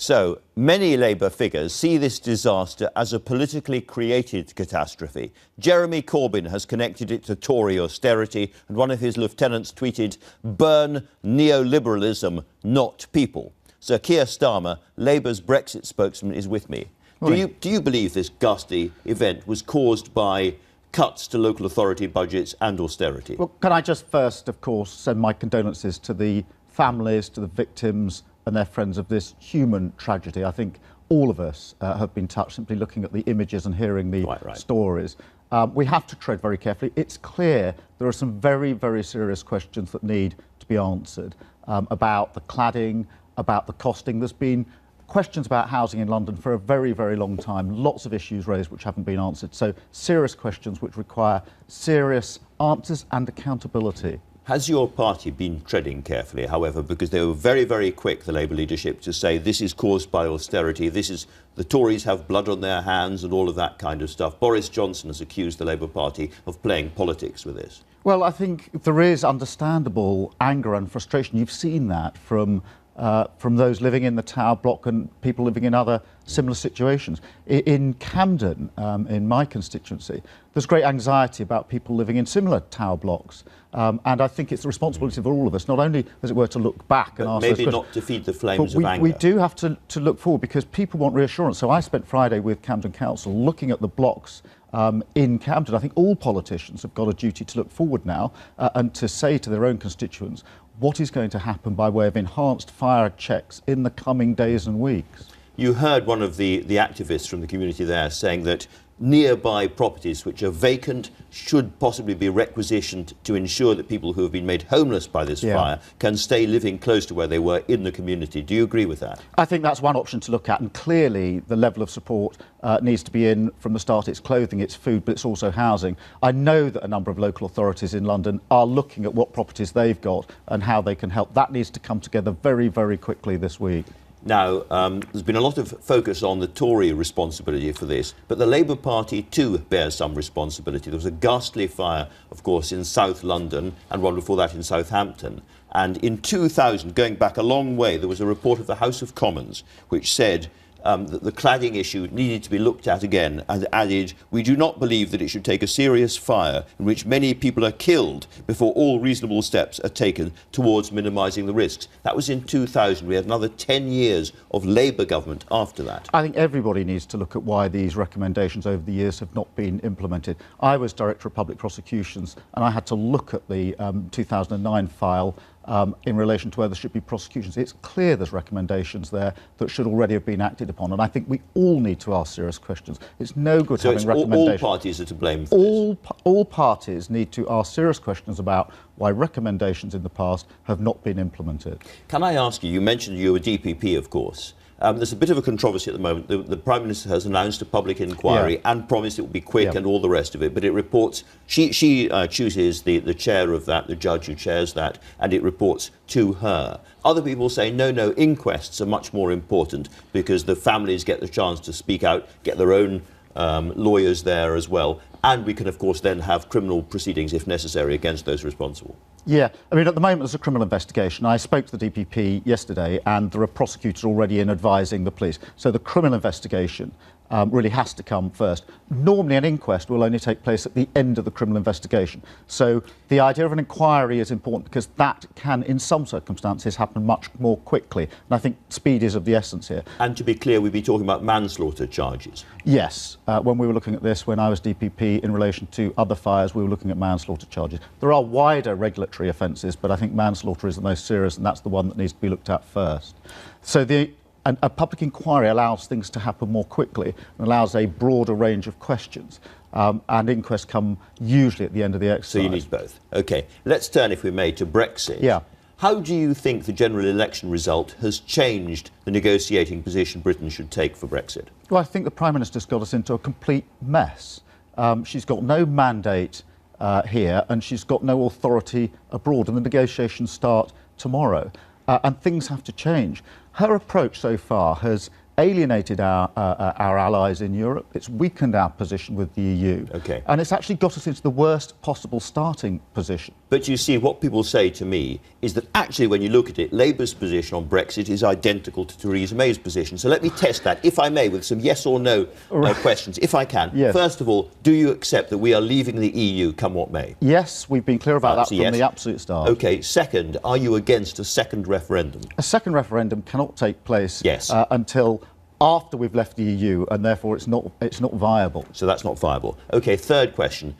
So, many Labour figures see this disaster as a politically created catastrophe. Jeremy Corbyn has connected it to Tory austerity, and one of his lieutenants tweeted, "Burn neoliberalism, not people." Sir Keir Starmer, Labour's Brexit spokesman, is with me. Do you believe this ghastly event was caused by cuts to local authority budgets and austerity? Well, can I just first, of course, send my condolences to the families, to the victims and their friends of this human tragedy. I think all of us have been touched simply looking at the images and hearing the stories. We have to tread very carefully. It's clear there are some very, very serious questions that need to be answered about the cladding, about the costing. There's been questions about housing in London for a very, very long time. Lots of issues raised which haven't been answered. So serious questions which require serious answers and accountability. Has your party been treading carefully, however, because they were very, very quick, the Labour leadership, to say this is caused by austerity, the Tories have blood on their hands and all of that kind of stuff. Boris Johnson has accused the Labour Party of playing politics with this. Well, I think there is understandable anger and frustration. You've seen that from those living in the Tower Block and people living in other similar situations. In Camden, in my constituency, there's great anxiety about people living in similar tower blocks. And I think it's the responsibility of all of us, not only, as it were, to look back and ask those questions, not to feed the flames of anger. We do have to look forward, because people want reassurance. So I spent Friday with Camden Council looking at the blocks in Camden. I think all politicians have got a duty to look forward now and to say to their own constituents what is going to happen by way of enhanced fire checks in the coming days and weeks. You heard one of the activists from the community there saying that nearby properties which are vacant should possibly be requisitioned to ensure that people who have been made homeless by this fire can stay living close to where they were in the community. Do you agree with that? I think that's one option to look at, and clearly the level of support needs to be in from the start. It's clothing, it's food, but it's also housing. I know that a number of local authorities in London are looking at what properties they've got and how they can help. That needs to come together very, very quickly this week. Now, there's been a lot of focus on the Tory responsibility for this, but the Labour Party too bears some responsibility. There was a ghastly fire, of course, in South London and one before that in Southampton. And in 2000, going back a long way, there was a report of the House of Commons which said that the cladding issue needed to be looked at again, and added, "We do not believe that it should take a serious fire in which many people are killed before all reasonable steps are taken towards minimising the risks." That was in 2000. We had another 10 years of Labour government after that. I think everybody needs to look at why these recommendations over the years have not been implemented. I was Director of Public Prosecutions, and I had to look at the 2009 file in relation to whether there should be prosecutions. It's clear there's recommendations there that should already have been acted upon, and I think we all need to ask serious questions. It's no good having recommendations. All parties are to blame for this? All parties need to ask serious questions about why recommendations in the past have not been implemented. Can I ask you, you mentioned you were DPP, of course. There's a bit of a controversy at the moment. The Prime Minister has announced a public inquiry and promised it will be quick and all the rest of it. But it reports, she chooses the chair of that, the judge who chairs that, and it reports to her. Other people say, no, inquests are much more important because the families get the chance to speak out, get their own lawyers there as well. And we can, of course, then have criminal proceedings, if necessary, against those responsible. Yeah, I mean, at the moment there's a criminal investigation. I spoke to the DPP yesterday, and there are prosecutors already in advising the police. So the criminal investigation really has to come first. Normally an inquest will only take place at the end of the criminal investigation. So the idea of an inquiry is important because that can, in some circumstances, happen much more quickly. And I think speed is of the essence here. And to be clear, we'd be talking about manslaughter charges. Yes. When we were looking at this, when I was DPP, in relation to other fires, we were looking at manslaughter charges. There are wider regulatory offences, but I think manslaughter is the most serious, and that's the one that needs to be looked at first. So a public inquiry allows things to happen more quickly and allows a broader range of questions. And inquests come usually at the end of the exercise. So you need both. OK. Let's turn, if we may, to Brexit. Yeah. How do you think the general election result has changed the negotiating position Britain should take for Brexit? Well, I think the Prime Minister's got us into a complete mess. She's got no mandate here, and she's got no authority abroad, and the negotiations start tomorrow. And things have to change. Her approach so far has alienated our allies in Europe. It's weakened our position with the EU. Okay. And it's actually got us into the worst possible starting position. But you see, what people say to me is that actually, when you look at it, Labour's position on Brexit is identical to Theresa May's position. So let me test that, if I may, with some yes or no questions, if I can. Yes. First of all, do you accept that we are leaving the EU, come what may? Yes, we've been clear about that from the absolute start. OK, second, are you against a second referendum? A second referendum cannot take place until after we've left the EU, and therefore it's not viable. So that's not viable. OK, third question.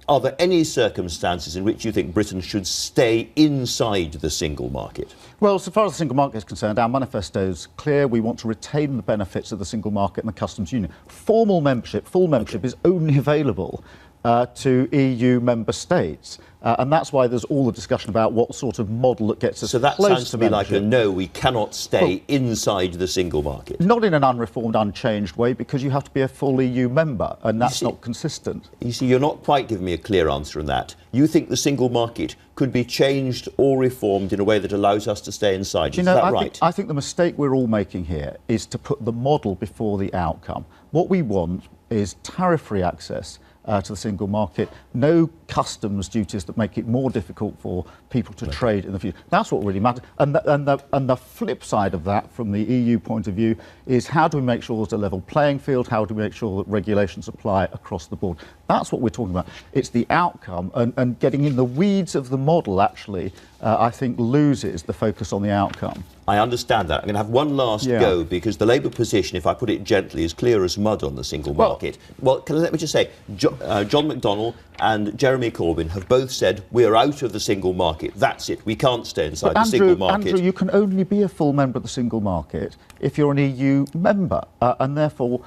Are there any circumstances in which you think Britain should stay inside the single market? Well, so far as the single market is concerned, our manifesto is clear. We want to retain the benefits of the single market and the customs union. Full membership is only available to EU member states. And that's why there's all the discussion about what sort of model that gets us close to membership. So that sounds to me like a no, we cannot stay inside the single market. Not in an unreformed, unchanged way, because you have to be a full EU member, and that's not consistent. You see, you're not quite giving me a clear answer on that. You think the single market could be changed or reformed in a way that allows us to stay inside. Is that right? I think the mistake we're all making here is to put the model before the outcome. What we want is tariff-free access to the single market, no customs duties that make it more difficult for people to trade in the future. That's what really matters. And the flip side of that, from the EU point of view, is how do we make sure there's a level playing field? How do we make sure that regulations apply across the board? That's what we're talking about. It's the outcome, and getting in the weeds of the model, actually, I think loses the focus on the outcome. I understand that. I'm going to have one last go, because the Labour position, if I put it gently, is clear as mud on the single market. Well, let me just say, John McDonnell and Jeremy Corbyn have both said we're out of the single market. That's it. We can't stay inside the single market. Andrew, you can only be a full member of the single market if you're an EU member, and therefore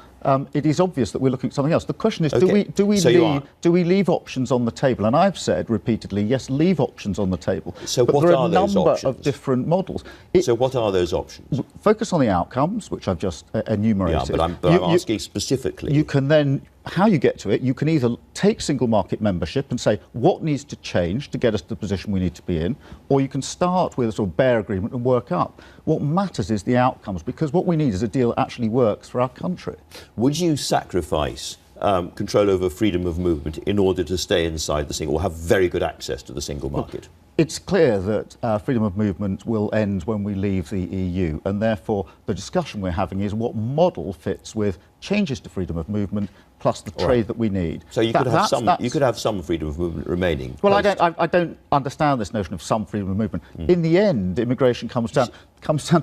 it is obvious that we're looking at something else. The question is, do we leave options on the table? And I've said repeatedly, yes, leave options on the table. So but what there are those number options? of different models. So what are those options? Focus on the outcomes, which I've just enumerated. Yeah, but I'm asking specifically. You can then, how you get to it, you can either take single market membership and say what needs to change to get us to the position we need to be in, or you can start with a sort of bare agreement and work up. What matters is the outcomes, because what we need is a deal that actually works for our country. Would you sacrifice control over freedom of movement in order to stay inside the single, or have very good access to the single market? It's clear that freedom of movement will end when we leave the EU, and therefore the discussion we're having is what model fits with changes to freedom of movement plus the trade that we need. So you could have some freedom of movement remaining. Well, I don't understand this notion of some freedom of movement. In the end, immigration comes down to...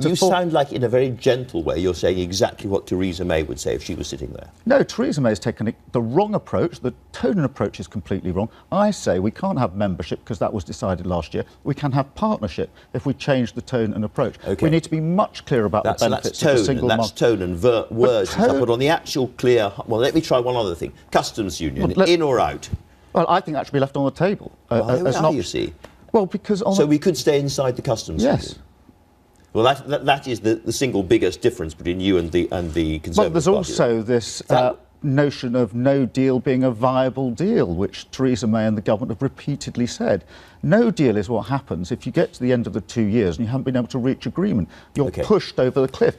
You sound like, in a very gentle way, you're saying exactly what Theresa May would say if she was sitting there. No, Theresa May has taken the wrong approach. The tone and approach is completely wrong. I say we can't have membership because that was decided last year. We can have partnership if we change the tone and approach. We need to be much clearer about the benefits of the single market. That's tone and words. But on the actual clear... Well, let me try one other thing. Customs union, in or out? Well, I think that should be left on the table. You see? Well, because... So we could stay inside the customs union? Yes. Well, that is the single biggest difference between you and the Conservative But there's Party. also this notion of no deal being a viable deal, which Theresa May and the government have repeatedly said. No deal is what happens if you get to the end of the 2 years and you haven't been able to reach agreement. You're pushed over the cliff.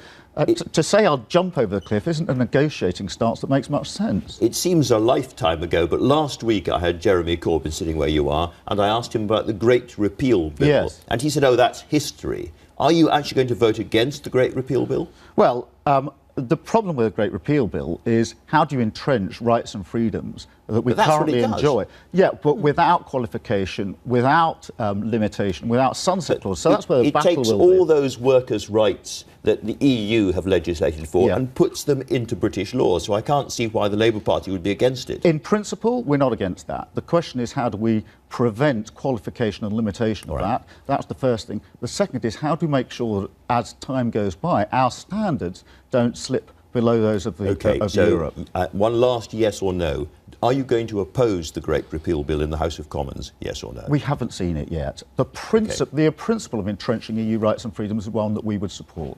To say I'll jump over the cliff isn't a negotiating stance that makes much sense. It seems a lifetime ago, but last week I had Jeremy Corbyn sitting where you are, and I asked him about the Great Repeal Bill. Yes. And he said, oh, that's history. Are you actually going to vote against the Great Repeal Bill? Well, the problem with the Great Repeal Bill is how do you entrench rights and freedoms that we currently enjoy? Yeah, but without qualification, without limitation, without sunset clause. So that's where the battle will be. It takes all those workers' rights that the EU have legislated for and puts them into British law. So I can't see why the Labour Party would be against it. In principle, we're not against that. The question is, how do we prevent qualification and limitation of that? That's the first thing. The second is, how do we make sure that as time goes by, our standards don't slip below those of Europe? One last yes or no. Are you going to oppose the Great Repeal Bill in the House of Commons, yes or no? We haven't seen it yet. The principle of entrenching EU rights and freedoms is one that we would support.